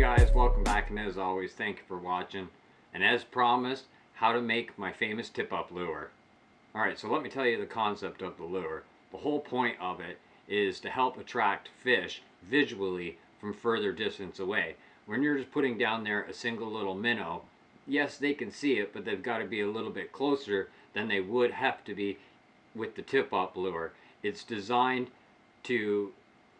guys, welcome back, and as always, thank you for watching. And as promised, how to make my famous tip-up lure. Alright, so let me tell you the concept of the lure. The whole point of it is to help attract fish visually from further distance away. When you're just putting down there a single little minnow, yes, they can see it, but they've got to be a little bit closer than they would have to be with the tip-up lure. It's designed to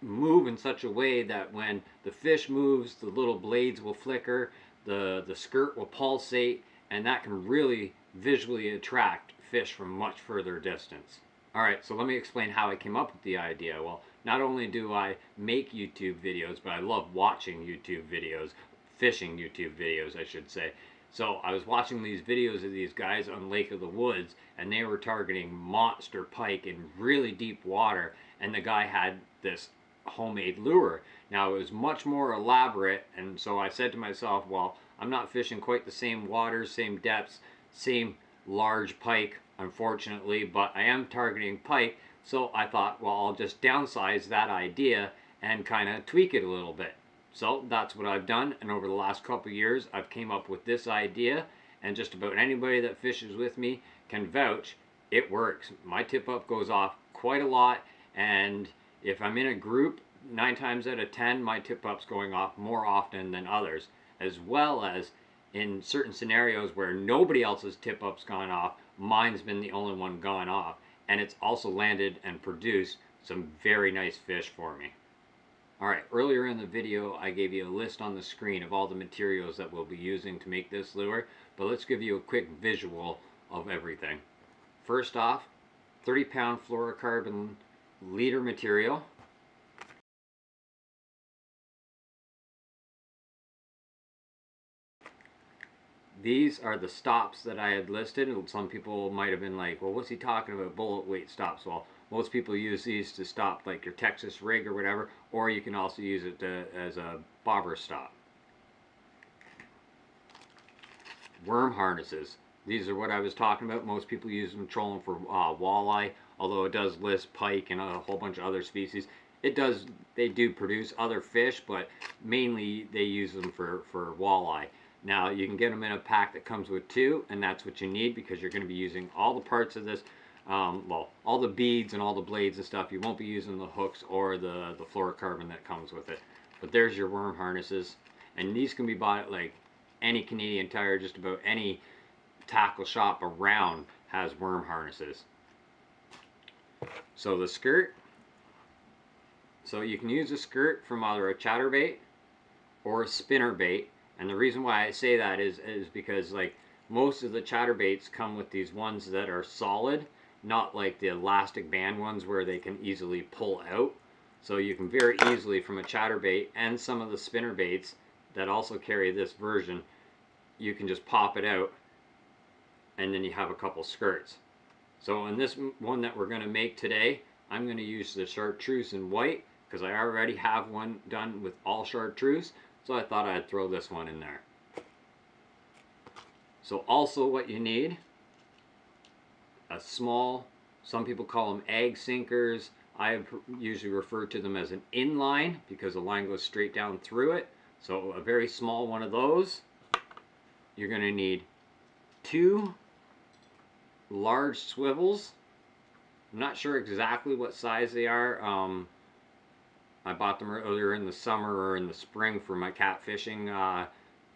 move in such a way that when the fish moves, the little blades will flicker, the skirt will pulsate, and that can really visually attract fish from much further distance. Alright, so let me explain how I came up with the idea. Well, not only do I make YouTube videos, but I love watching YouTube videos, fishing YouTube videos I should say. So I was watching these videos of these guys on Lake of the Woods, and they were targeting monster pike in really deep water, and the guy had this homemade lure. Now it was much more elaborate, and so I said to myself, well, I'm not fishing quite the same waters, same depths, same large pike, unfortunately, but I am targeting pike, so I thought, well, I'll just downsize that idea and kind of tweak it a little bit. So that's what I've done, and over the last couple of years I've came up with this idea, and just about anybody that fishes with me can vouch it works. My tip up goes off quite a lot, and if I'm in a group, 9 times out of 10 my tip up's going off more often than others, as well as in certain scenarios where nobody else's tip up's gone off, mine's been the only one gone off, and it's also landed and produced some very nice fish for me. Alright, earlier in the video I gave you a list on the screen of all the materials that we'll be using to make this lure, but let's give you a quick visual of everything. First off, 30-pound fluorocarbon leader material. These are the stops that I had listed, and some people might have been like, well, what's he talking about, bullet weight stops? Well, most people use these to stop like your Texas rig or whatever, or you can also use it as a bobber stop. Worm harnesses. These are what I was talking about. Most people use them trolling for walleye, although it does list pike and a whole bunch of other species. They do produce other fish, but mainly they use them for walleye. Now you can get them in a pack that comes with 2, and that's what you need because you're going to be using all the parts of this, well, all the beads and all the blades and stuff. You won't be using the hooks or the fluorocarbon that comes with it. But there's your worm harnesses, and these can be bought at like any Canadian Tire. Just about any tackle shop around has worm harnesses. So the skirt, so you can use a skirt from either a chatterbait or a spinnerbait. And the reason why I say that is because like most of the chatterbaits come with these ones that are solid, not like the elastic band ones where they can easily pull out. So you can very easily, from a chatterbait and some of the spinnerbaits that also carry this version, you can just pop it out and then you have a couple skirts. So in this one that we're going to make today, I'm going to use the chartreuse in white because I already have one done with all chartreuse. So I thought I'd throw this one in there. So also what you need, a small, some people call them egg sinkers. I usually refer to them as an inline because the line goes straight down through it. So a very small one of those. You're going to need 2 large swivels. I'm not sure exactly what size they are. I bought them earlier in the summer or in the spring for my catfishing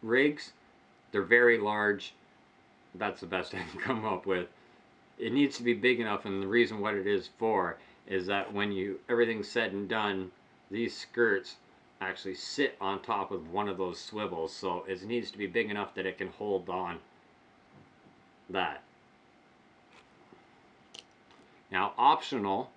rigs. They're very large. That's the best I can come up with. It needs to be big enough, and the reason what it is for is that when everything's said and done, these skirts actually sit on top of one of those swivels. So it needs to be big enough that it can hold on that. Now optional,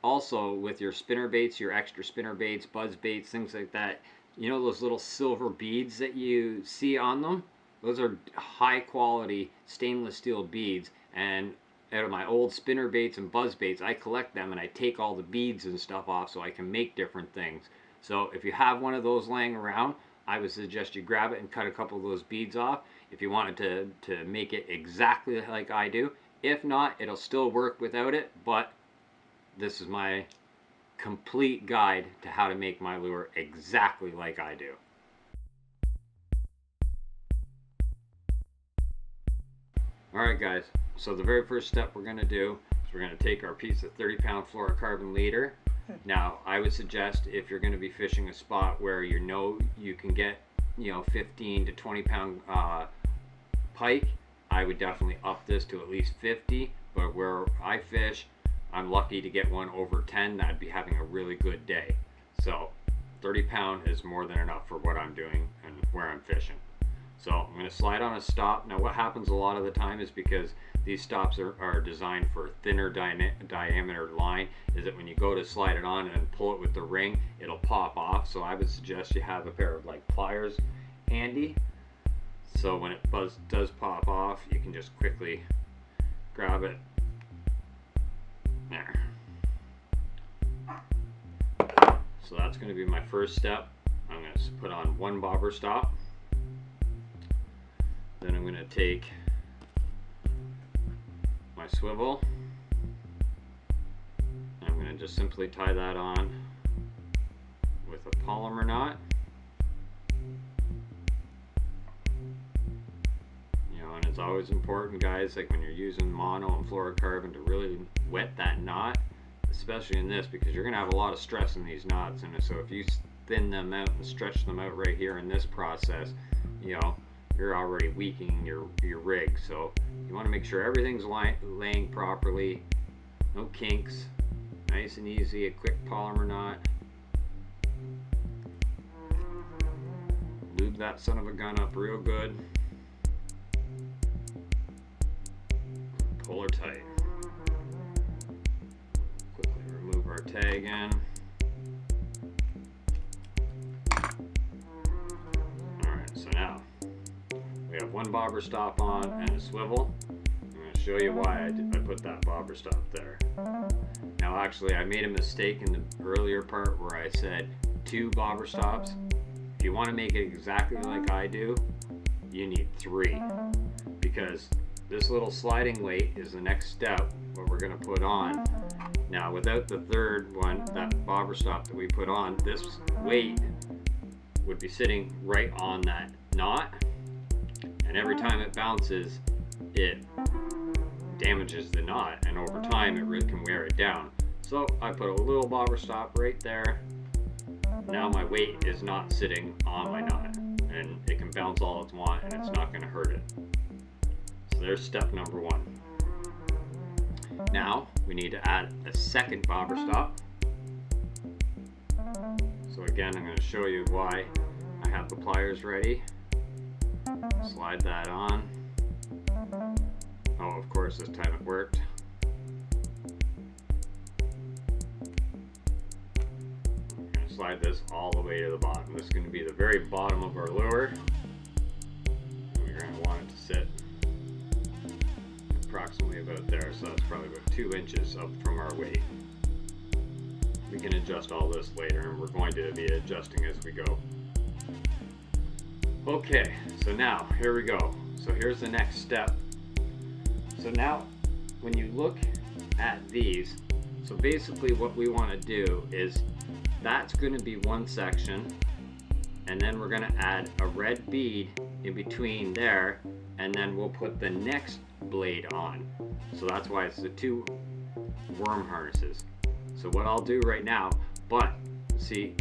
also with your spinner baits, your extra spinner baits, buzz baits, things like that, you know those little silver beads that you see on them? Those are high quality stainless steel beads, and out of my old spinner baits and buzz baits, I collect them and I take all the beads and stuff off so I can make different things. So if you have one of those laying around, I would suggest you grab it and cut a couple of those beads off if you wanted to make it exactly like I do. If not, it'll still work without it, but this is my complete guide to how to make my lure exactly like I do. Alright guys, so the very first step we're going to do is we're going to take our piece of 30-pound fluorocarbon leader. Now I would suggest, if you're going to be fishing a spot where you know you can get 15 to 20 pound pike, I would definitely up this to at least 50. But where I fish, I'm lucky to get one over 10. I'd be having a really good day. So 30 pound is more than enough for what I'm doing and where I'm fishing. So I'm going to slide on a stop. Now what happens a lot of the time is, because these stops are designed for thinner diameter line, is that when you go to slide it on and pull it with the ring, it'll pop off. So I would suggest you have a pair of like pliers handy, so when it does pop off, you can just quickly grab it. There. So that's going to be my first step. I'm going to put on one bobber stop. Then I'm going to take my swivel. I'm going to just simply tie that on with a polymer knot. And it's always important, guys, like when you're using mono and fluorocarbon, to really wet that knot, especially in this, because you're going to have a lot of stress in these knots. And so if you thin them out and stretch them out right here in this process, you're already weakening your rig. So you want to make sure everything's laying properly, no kinks, nice and easy, a quick polymer knot. Lube that son of a gun up real good. Pull her tight. Quickly remove our tag in. Alright, so now we have one bobber stop on and a swivel. I'm going to show you why I put that bobber stop there. Now actually I made a mistake in the earlier part where I said 2 bobber stops. If you want to make it exactly like I do, you need 3, because this little sliding weight is the next step, what we're going to put on. Now without the third one, that bobber stop that we put on, this weight would be sitting right on that knot, and every time it bounces, it damages the knot, and over time it really can wear it down. So I put a little bobber stop right there. Now my weight is not sitting on my knot, and it can bounce all it wants and it's not going to hurt it. There's step number 1. Now we need to add a second bobber stop. So again, I'm going to show you why I have the pliers ready. Slide that on. Oh, of course, this time it worked. I'm going to slide this all the way to the bottom. This is going to be the very bottom of our lure. We're going to want it to sit approximately about there, so that's probably about 2 inches up from our weight. We can adjust all this later, and we're going to be adjusting as we go. Okay, so now here we go. So here's the next step. So now when you look at these, so basically what we want to do is, that's going to be one section, and then we're going to add a red bead in between there, and then we'll put the next blade on. So that's why it's the 2 worm harnesses. So what I'll do right now, but see,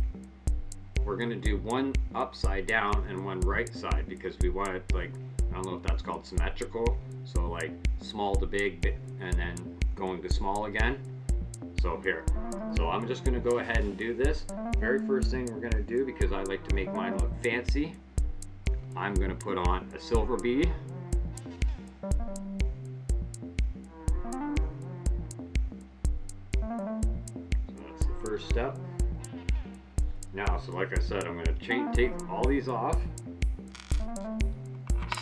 we're going to do one upside down and one right side, because we want it, like, I don't know if that's called symmetrical, so like small to big and then going to small again. So here, so I'm just going to go ahead and do this. Very first thing we're going to do, because I like to make mine look fancy, I'm going to put on a silver bead. So that's the first step. Now, so like I said, I'm going to take all these off,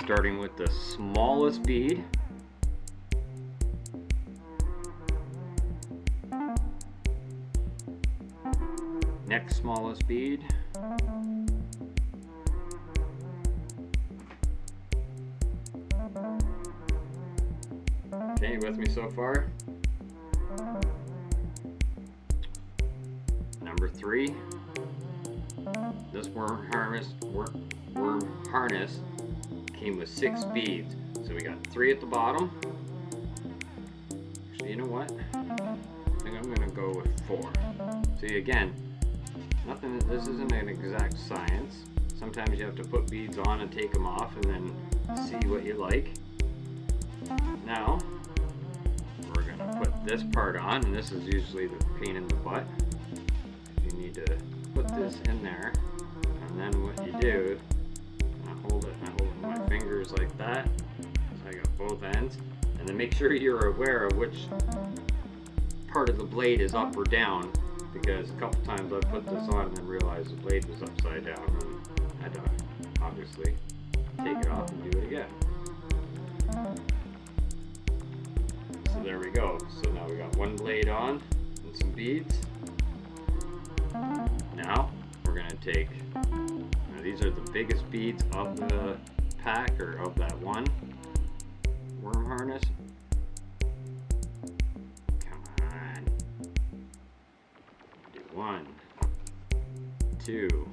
starting with the smallest bead. Next smallest bead. Okay, you with me so far? Number 3. This worm harness came with 6 beads. So we got 3 at the bottom. Actually, you know what? I think I'm gonna go with 4. See, again, this isn't an exact science. Sometimes you have to put beads on and take them off and then see what you like. Now, we're gonna put this part on, and this is usually the pain in the butt. You need to put this in there, and then what you do, I hold it with my fingers like that, so I got both ends, and then make sure you're aware of which part of the blade is up or down, because a couple times I put this on and then realized the blade was upside down, and had to obviously take it off and do it again. So there we go. So now we got one blade on and some beads. Now we're going to take, these are the biggest beads of the pack, or of that one worm harness. Come on. Do 1, 2.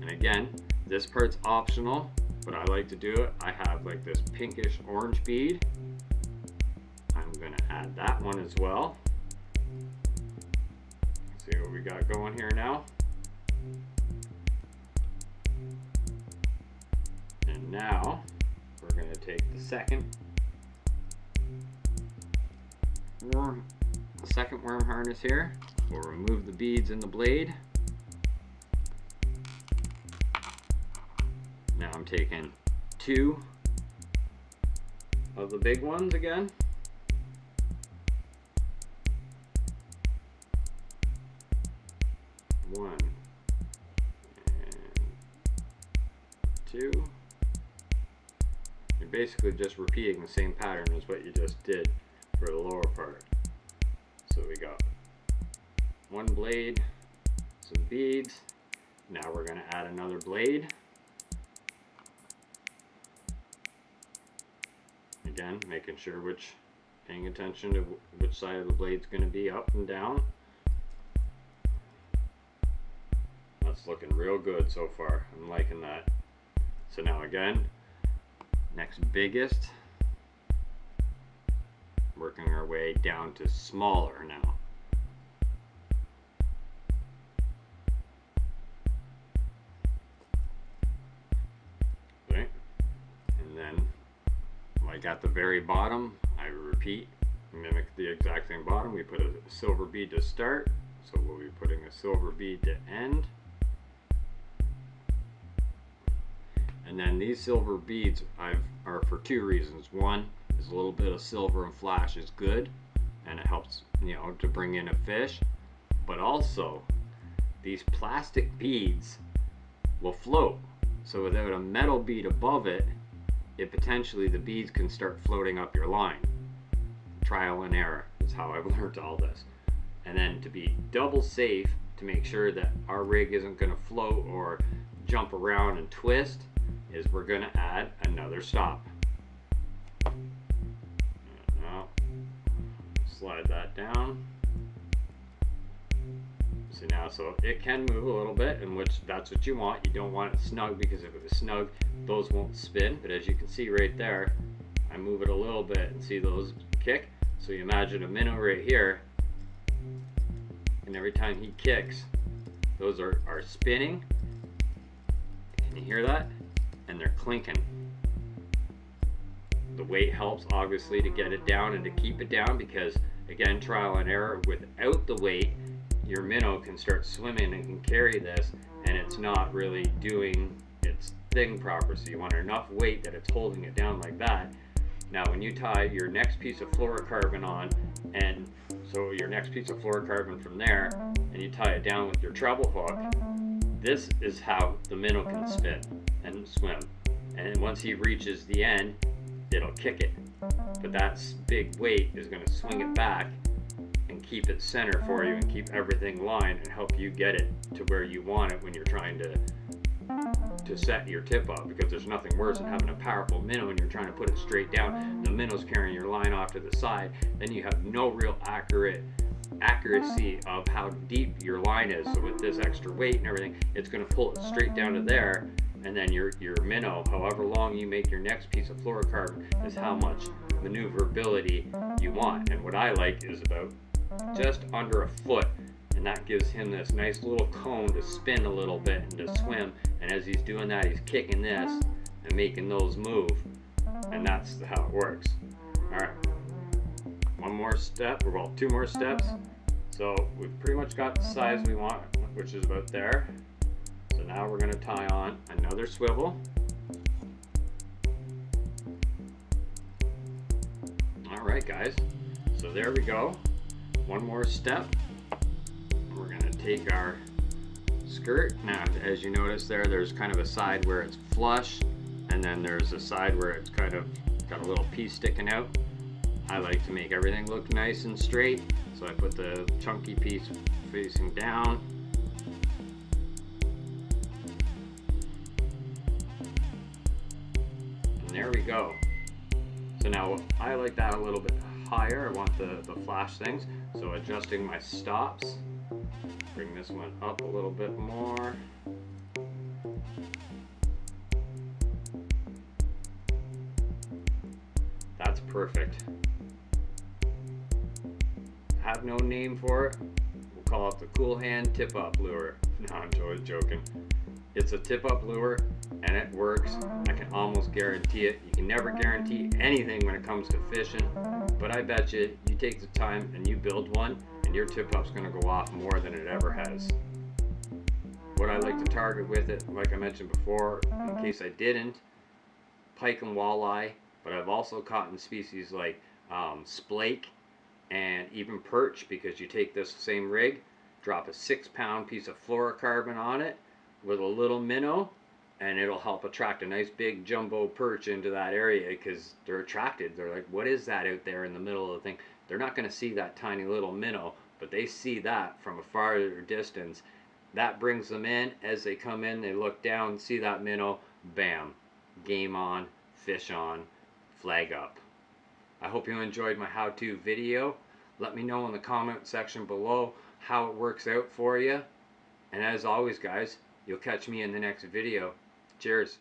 And again, this part's optional, but I like to do it. I have like this pinkish orange bead. I'm gonna add that one as well. See what we got going here now. And now we're gonna take the second worm harness here. We'll remove the beads in the blade. Now I'm taking 2 of the big ones again. One and 2. You're basically just repeating the same pattern as what you just did for the lower part. So we got 1 blade, some beads. Now we're going to add another blade. Again, making sure paying attention to which side of the blade's going to be up and down. That's looking real good so far. I'm liking that. So now again, next biggest, working our way down to smaller now. Okay, and then like at the very bottom, I repeat, mimic the exact same bottom. We put a silver bead to start, so we'll be putting a silver bead to end. And then these silver beads are for 2 reasons. One is a little bit of silver and flash is good, and it helps, to bring in a fish. But also, these plastic beads will float. So without a metal bead above it, potentially the beads can start floating up your line. Trial and error is how I've learned all this. And then to be double safe, to make sure that our rig isn't going to float or jump around and twist, is we're going to add another stop. Now, slide that down. See now, so it can move a little bit, in which that's what you want. You don't want it snug, because if it was snug, those won't spin. But as you can see right there, I move it a little bit and see those kick. So you imagine a minnow right here, and every time he kicks, those are spinning. Can you hear that? And they're clinking. The weight helps obviously to get it down and to keep it down, because again, trial and error. Without the weight, your minnow can start swimming and can carry this, and it's not really doing its thing proper. So you want enough weight that it's holding it down like that. Now when you tie your next piece of fluorocarbon on, and so your next piece of fluorocarbon from there, and you tie it down with your treble hook, this is how the minnow can spin and swim. And once he reaches the end, it'll kick it. But that big weight is going to swing it back and keep it center for you, and keep everything lined and help you get it to where you want it when you're trying to set your tip up. Because there's nothing worse than having a powerful minnow and you're trying to put it straight down, the minnow's carrying your line off to the side, then you have no real accuracy of how deep your line is. So with this extra weight and everything, it's going to pull it straight down to there, And then your minnow, however long you make your next piece of fluorocarbon, is how much maneuverability you want. And what I like is about just under a foot, and that gives him this nice little cone to spin a little bit and to swim. And as he's doing that, he's kicking this and making those move, and that's how it works. All right, one more step, well, two more steps. So we've pretty much got the size we want, which is about there. So now we're going to tie on another swivel. All right, guys, so there we go. One more step. We're going to take our skirt. Now, as you notice there's kind of a side where it's flush, and then there's a side where it's kind of got a little piece sticking out. I like to make everything look nice and straight, so I put the chunky piece facing down. And there we go. So now I like that a little bit higher. I want the flash things, so adjusting my stops. Bring this one up a little bit more. That's perfect. Have no name for it. We'll call it the Cool Hand Tip Up Lure. No, I'm totally joking. It's a tip up lure and it works. I can almost guarantee it. You can never guarantee anything when it comes to fishing, but I bet you take the time and you build one, and your tip up's going to go off more than it ever has. What I like to target with it, like I mentioned before, in case I didn't, pike and walleye, but I've also caught in species like splake and even perch, because you take this same rig, drop a 6-pound piece of fluorocarbon on it with a little minnow, and it'll help attract a nice big jumbo perch into that area, because they're attracted. They're like, what is that out there in the middle of the thing? They're not going to see that tiny little minnow, but they see that from a farther distance. That brings them in. As they come in, they look down, see that minnow, bam, game on, fish on, flag up. I hope you enjoyed my how-to video. Let me know in the comment section below how it works out for you. And as always, guys, you'll catch me in the next video. Cheers.